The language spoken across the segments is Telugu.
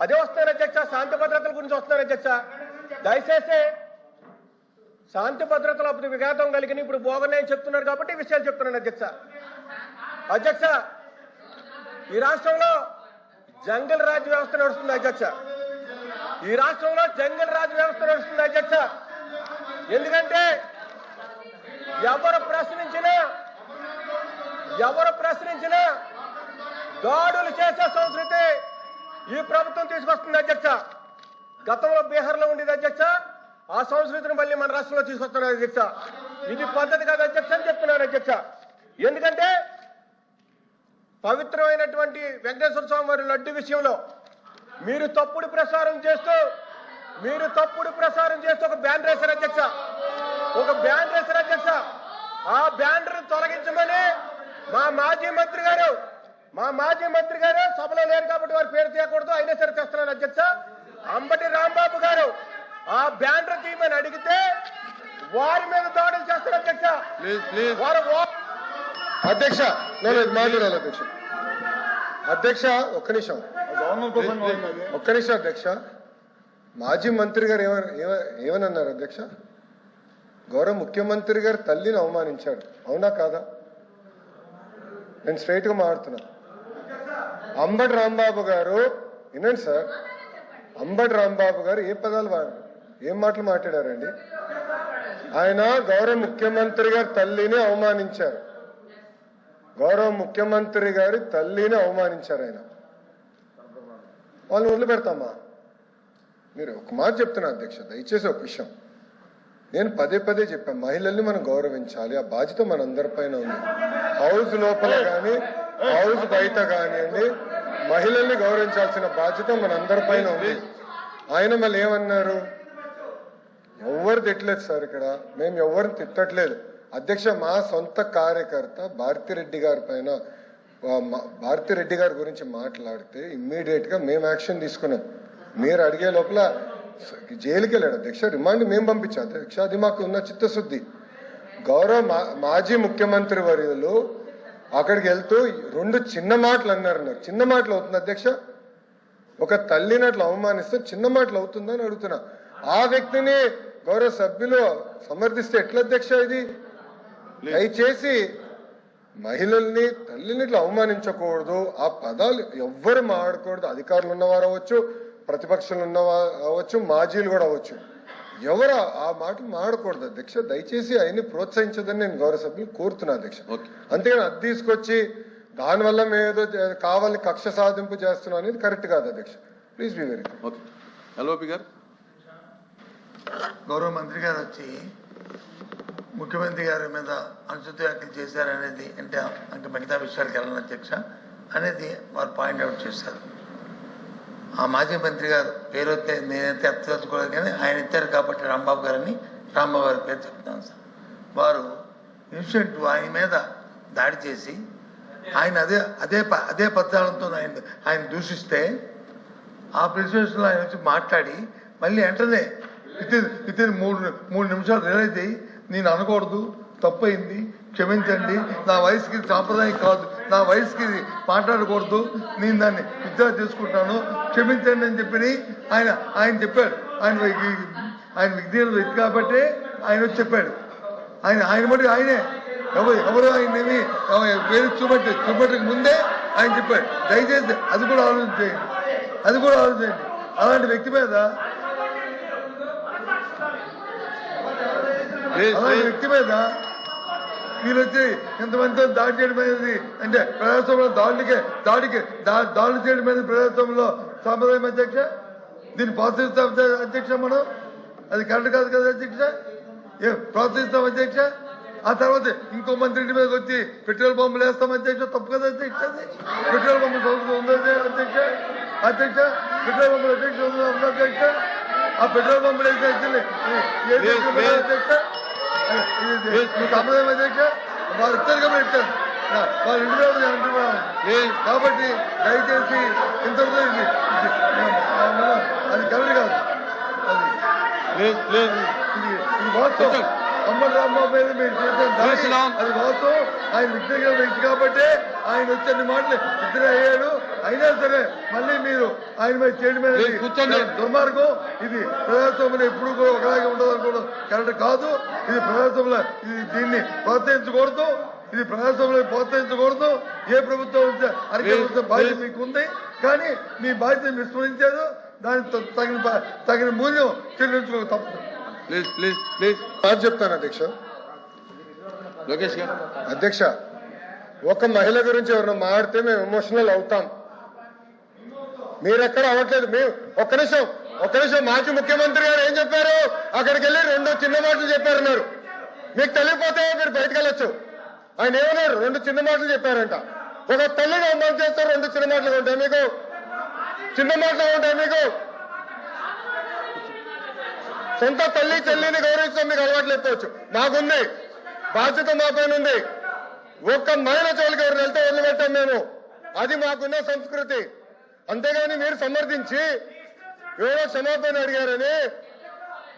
అదే వస్తున్నారు అధ్యక్ష, శాంతి భద్రతల గురించి వస్తున్నారు అధ్యక్ష. దయచేసి శాంతి భద్రతలు అప్పుడు విఘాతం కలిగిన ఇప్పుడు బోగన్నాయని చెప్తున్నారు కాబట్టి ఈ విషయాలు చెప్తున్నాను అధ్యక్ష. అధ్యక్ష, ఈ రాష్ట్రంలో జంగల్ రాజ్ వ్యవస్థ నడుస్తుంది అధ్యక్ష. ఈ రాష్ట్రంలో జంగల్ రాజ్ వ్యవస్థ నడుస్తుంది అధ్యక్ష. ఎందుకంటే ఎవరు ప్రశ్నించినా దాడులు చేసే సంస్కృతి ఈ ప్రభుత్వం తీసుకొస్తుంది అధ్యక్ష. గతంలో బీహార్లో ఉండేది అధ్యక్ష, ఆ సంస్కృతిని మళ్ళీ మన రాష్ట్రంలో తీసుకొస్తున్నారు అధ్యక్ష. ఇది పద్ధతి కాదు అధ్యక్ష అని చెప్తున్నాను అధ్యక్ష. ఎందుకంటే పవిత్రమైనటువంటి వెంకటేశ్వర స్వామి వారి లడ్డు విషయంలో మీరు తప్పుడు ప్రసారం చేస్తూ ఒక బ్యానర్ వేశారు అధ్యక్ష. ఆ బ్యానర్ తొలగించమని మా మాజీ మంత్రి గారు సభలో లేరు కాబట్టి వారి పేరు తీయకూడదు, అయినా సరే తెస్తున్నారు అధ్యక్ష. అంబటి రాంబాబు గారు ఆ బ్యానర్ తీయమని అడిగితే వారి మీద దాడులు చేస్తారు అధ్యక్ష. అధ్యక్ష మాట్లాడాలి అధ్యక్ష. అధ్యక్ష ఒక్క నిమిషం అధ్యక్ష. మాజీ మంత్రి గారు ఏమన్నారు అధ్యక్ష? గౌరవ ముఖ్యమంత్రి గారు తల్లిని అవమానించారు, అవునా కాదా? నేను స్ట్రైట్ గా మాట్లాడుతున్నా. అంబటి రాంబాబు గారు వినండి సార్, అంబటి రాంబాబు గారు ఏ పదాలు వాడారు, ఏం మాటలు మాట్లాడారండి? ఆయన గౌరవ ముఖ్యమంత్రి గారి తల్లిని అవమానించారు. ఆయన వాళ్ళని వదిలిపెడతామా? మీరు ఒక మాట చెప్తున్నా అధ్యక్ష, దయచేసి ఒక విషయం నేను పదే చెప్పాను, మహిళల్ని మనం గౌరవించాలి, ఆ బాధ్యత మన అందరిపైన ఉంది. హౌస్ లోపల కానీ హౌస్ బయట కానివ్వండి, మహిళల్ని గౌరవించాల్సిన బాధ్యత మన అందరిపైన ఉంది. ఆయన మళ్ళీ ఏమన్నారు? ఎవరు తిట్టలేదు సార్, ఇక్కడ మేము ఎవరిని తిట్టట్లేదు అధ్యక్ష. మా సొంత కార్యకర్త భారతిరెడ్డి గారి గురించి మాట్లాడితే ఇమ్మీడియట్ గా మేము యాక్షన్ తీసుకున్నాం. మీరు అడిగే లోపల జైలుకి వెళ్ళాడు అధ్యక్ష, రిమాండ్ మేము పంపించాం అధ్యక్ష. అది మాకు ఉన్న చిత్తశుద్ధి. గౌరవ మాజీ ముఖ్యమంత్రి వర్యులు అక్కడికి వెళ్తూ 2 చిన్న మాటలు అన్నారు. చిన్న మాటలు అవుతుంది అధ్యక్ష? ఒక తల్లిని అట్లా అవమానిస్తే చిన్న మాటలు అవుతుందని అడుగుతున్నా. ఆ వ్యక్తిని గౌరవ సభ్యులు సమర్థిస్తే ఎట్లా అధ్యక్ష? ఇది దయచేసి మహిళల్ని తల్లిని ఇట్లా అవమానించకూడదు, ఆ పదాలు ఎవ్వరు మాట్లాడకూడదు. అధికారులు ఉన్నవారు అవ్వచ్చు, ప్రతిపక్షాలు ఉన్నవారు అవ్వచ్చు, మాజీలు కూడా అవ్వచ్చు, ఎవరు ఆ మాటలు మాడకూడదు అధ్యక్ష. దయచేసి ఆయన్ని ప్రోత్సహించదని నేను గౌరవ సభ్యులు కోరుతున్నా అధ్యక్ష. అంతేగాని అది తీసుకొచ్చి దానివల్ల మేమేదో కావాలని కక్ష సాధింపు చేస్తున్నాం అనేది కరెక్ట్ కాదు అధ్యక్ష. Please be very okay. LOP గారు, గౌరవ మంత్రి గారు వచ్చి ముఖ్యమంత్రి గారి మీద అనుచిత వ్యాఖ్యలు చేశారనేది అంటే మిగతా విషయాలకు వెళ్ళను అధ్యక్ష అనేది వారు పాయింట్ అవుట్ చేశారు. ఆ మాజీ మంత్రి గారు పేరు వస్తే నేనైతే ఎత్తదలుచుకోలేదు, కానీ ఆయన ఎత్తారు కాబట్టి రాంబాబు గారిని రాంబాబు గారి పేరు చెప్తాను సార్. వారు ఇన్సిడెంట్ ఆయన మీద దాడి చేసి ఆయన అదే పద్యాలతో ఆయన దూషిస్తే ఆ ప్రెసిడెన్స్లో ఆయన వచ్చి మాట్లాడి మళ్ళీ వెంటనే వితిన్ మూడు నిమిషాలు రియలైజ్ అయ్యి నేను అనకూడదు, తప్పైంది, క్షమించండి, నా వయసుకి సాంప్రదాయం కాదు, నా వయసుకి మాట్లాడకూడదు, నేను దాన్ని విత్డ్రా చేసుకుంటాను, క్షమించండి అని చెప్పి ఆయన చెప్పాడు. ఆయన విజ్ఞాన వ్యక్తి కాబట్టి ఆయన వచ్చి చెప్పాడు. ఆయన మటుకు ఆయనే ఎవరు ఆయనేమి పేరు చూపెట్టక ముందే ఆయన చెప్పాడు. దయచేసి అది కూడా ఆలోచించండి. అలాంటి వ్యక్తి మీద వీళ్ళు వచ్చి ఇంతమందితో దాడి చేయడం అనేది అంటే ప్రజాస్వామ్యంలో దాడులు చేయడం అనేది ప్రజాస్వామ్యంలో సాంప్రదాయం అధ్యక్ష. దీన్ని ప్రోత్సహిస్తాం అధ్యక్ష, మనం అది కరెక్ట్ కాదు కదా అధ్యక్ష. ప్రోత్సహిస్తాం అధ్యక్ష. ఆ తర్వాత ఇంకో మంత్రి ఇంటి మీదకి వచ్చి పెట్రోల్ పంపులు వేస్తాం అధ్యక్ష, తప్పు కదా అధ్యక్ష. పెట్రోల్ పంపులు ఉంది అధ్యక్ష, పెట్రోల్ పంపులు అధ్యక్ష ఉంది అధ్యక్ష. ఆ పెట్రోల్ పంపులు వేస్తే అధ్యక్ష సాంప్రదాయం అధ్యక్ష. వాళ్ళు ఇస్తారు కాబట్టి ఇచ్చారు, వాళ్ళు ఇంటి మీద అంటున్నాను కాబట్టి దయచేసి ఇంతవరకు అది కరెక్ట్ కాదు. ఇది వాస్తవం. అంబటి రాంబాబు మీద మీరు చేసిన అది వాస్తవం. ఆయన విజ్ఞాన వ్యక్తి కాబట్టి ఆయన వచ్చి అన్ని మాటలు ఇద్దరే అయ్యాడు. అయినా సరే మళ్ళీ మీరు ఆయన మీద చేయడం అనేది కూర్చోండి. దుర్మార్గం. ఇది ప్రజాస్వామ్యం ఎప్పుడు కూడా ఒకలాగే ఉండదు అనుకోవడం కరెక్ట్ కాదు. ఇది ప్రజాస్వామ్యంలో దీన్ని ప్రోత్సహించకూడదు. ఇది ప్రజాస్వామ్యంలో ప్రోత్సహించకూడదు. ఏ ప్రభుత్వం అరికట్టే బాధ్యత మీకు ఉంది, కానీ మీ బాధ్యత విస్మరించారు. దానికి తగిన మూల్యం చెల్లించుకో తప్పదు. ప్లీజ్ ప్లీజ్ ప్లీజ్ బాగా చెప్తాను అధ్యక్ష. లోకేష్ గారు. అధ్యక్ష, ఒక మహిళ గురించి ఎవరైనా మాట్లాడితే మేము ఎమోషనల్ అవుతాం. మీరెక్కడ అవ్వట్లేదు. మేము ఒక్క నిమిషం మాజీ ముఖ్యమంత్రి గారు ఏం చెప్పారు? అక్కడికి వెళ్ళి 2 చిన్న మాటలు చెప్పారన్నారు. మీకు తెలియపోతే మీరు బయటకు వెళ్ళొచ్చు. ఆయన ఏమన్నారు? 2 చిన్న మాటలు చెప్పారంట. ఒక తల్లిని అమలు చేస్తారు, 2 చిన్న మాటలు ఉంటాయి మీకు. చిన్న మాటలు ఉంటాయి మీకు. సొంత తల్లి చెల్లిని గౌరవించడం మీకు అలవాటు లేకపోవచ్చు. మాకుంది, బాధ్యత మా పైన ఉంది. ఒక్క మహిళ జోలికి ఎవరు వెళ్తే వదిలిపెట్టాం మేము. అది మాకున్న సంస్కృతి. అంతేగాని మీరు సమర్థించి ఎవరో క్షమాపణ అడిగారని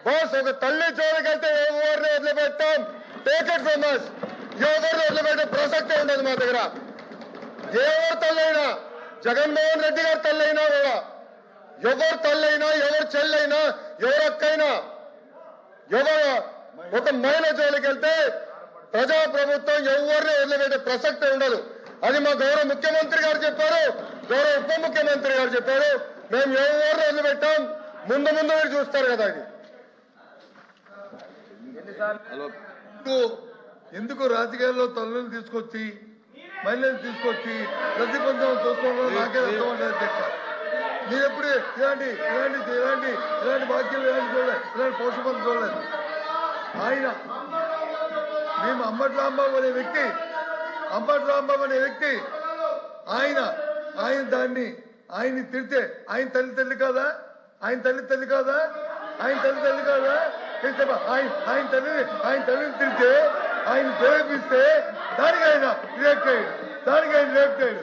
బాస్, ఒక తల్లి జోలికి వెళ్తే ఎవరిని వదిలిపెట్టాం. Take it from us. ఎవరిని వదిలిపెట్టే ప్రసక్తే ఉండదు మా దగ్గర. ఎవరు తల్లైనా, జగన్మోహన్ రెడ్డి గారి తల్లైనా కూడా, ఎవరు తల్లైనా, ఎవరు చెల్లైనా, ఎవరు అక్కైనా, ఎవరు ఒక మహిళ జోలికి వెళ్తే ప్రజాప్రభుత్వం ఎవరిని వదిలిపెట్టే ప్రసక్తే ఉండదు. అది మా గౌరవ ముఖ్యమంత్రి గారు చెప్పారు, గౌరవ ఉప ముఖ్యమంత్రి గారు చెప్పారు. మేము ఎవరిని వదిలిపెట్టాం. ముందు మీరు చూస్తారు కదా. ఇది ఎందుకు రాజకీయాల్లో తల్లులు తీసుకొచ్చి మహిళలు తీసుకొచ్చి ప్రతిబంధం చూసుకోవడం నాకే అర్థం ఉండదు అధ్యక్ష. మీరు ఎప్పుడు ఇలాంటి వాక్యాలు చూడలేదు, ఇలాంటి పౌషపం చూడలేదు. ఆయన మేము అంబటి రాంబాబు అనే వ్యక్తి ఆయన దాన్ని ఆయన్ని తిడితే ఆయన తల్లి కాదా? ఆయన తల్లి కాదా? ఆయన తల్లిని తిడితే, ఆయన ప్రేరేపిస్తే దానికి ఆయన రియాక్ట్ అయ్యాడు.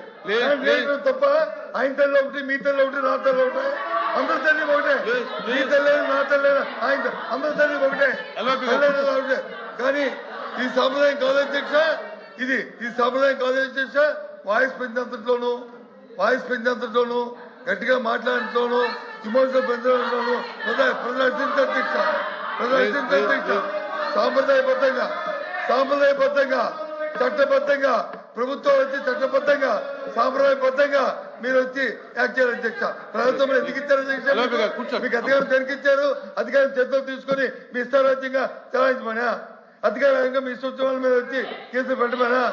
తప్ప ఆయన తల్లి ఒకటి, మీ తల్లి ఒకటి, నా తల్లి ఒకటి, అందరి తల్లి ఒకటే. మీ తల్లి నా తల్లి ఆయన అందరి తల్లి ఒకటే. కానీ ఈ సాంప్రదాయం కాదు అధ్యక్ష. ఈ సాంప్రదాయం కాదు అధ్యక్ష. వాయిస్ పెంచేంతట్లోనూ గట్టిగా మాట్లాడటంలోనూ ఇమోషనల్ పెంచడంలోనూ ప్రదర్శించ అధ్యక్ష. సాంప్రదాయబద్ధంగా చట్టబద్ధంగా ప్రభుత్వం వచ్చి చట్టబద్ధంగా సాంప్రదాయబద్ధంగా మీరు వచ్చి యాక్ట్ చేయాలి అధ్యక్ష. ప్రభుత్వం ఎందుకు ఇచ్చారు అధ్యక్ష? మీకు అధికారం దేనికిచ్చారు? అధికారం చేతిలో తీసుకొని మీ ఇష్టారాజ్యంగా చలాయించమనా? అధికారంగా మీ సూచనల మీద వచ్చి కేసులు పెట్టమనా?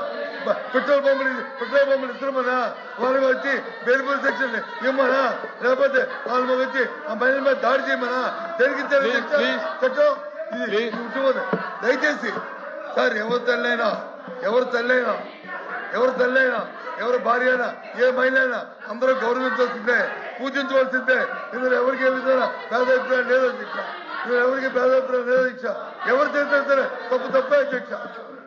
పెట్రోల్ పంపులు ఇస్తున్నామనా? వాళ్ళకి వచ్చి బెయిల్బుల్ సెక్షన్ ఇవ్వమనా? లేకపోతే వాళ్ళ మీద వచ్చి ఆ మహిళల మీద దాడి చేయమనా? దేనికిచ్చారు చట్టం? ఇది దయచేసి సార్, ఎవరు తల్లైనా ఎవరు భార్య అయినా, ఏ మహిళ అయినా అందరూ గౌరవించాల్సిందే, పూజించవలసిందే. ఇందులో ఎవరికి ఏ విధంగా భేదాభిప్రాయం లేదు అధ్యక్ష. ఎవరికి భేదాభిప్రాయం లేదు అధ్యక్ష. ఎవరు చేసినా సరే తప్పే అధ్యక్ష.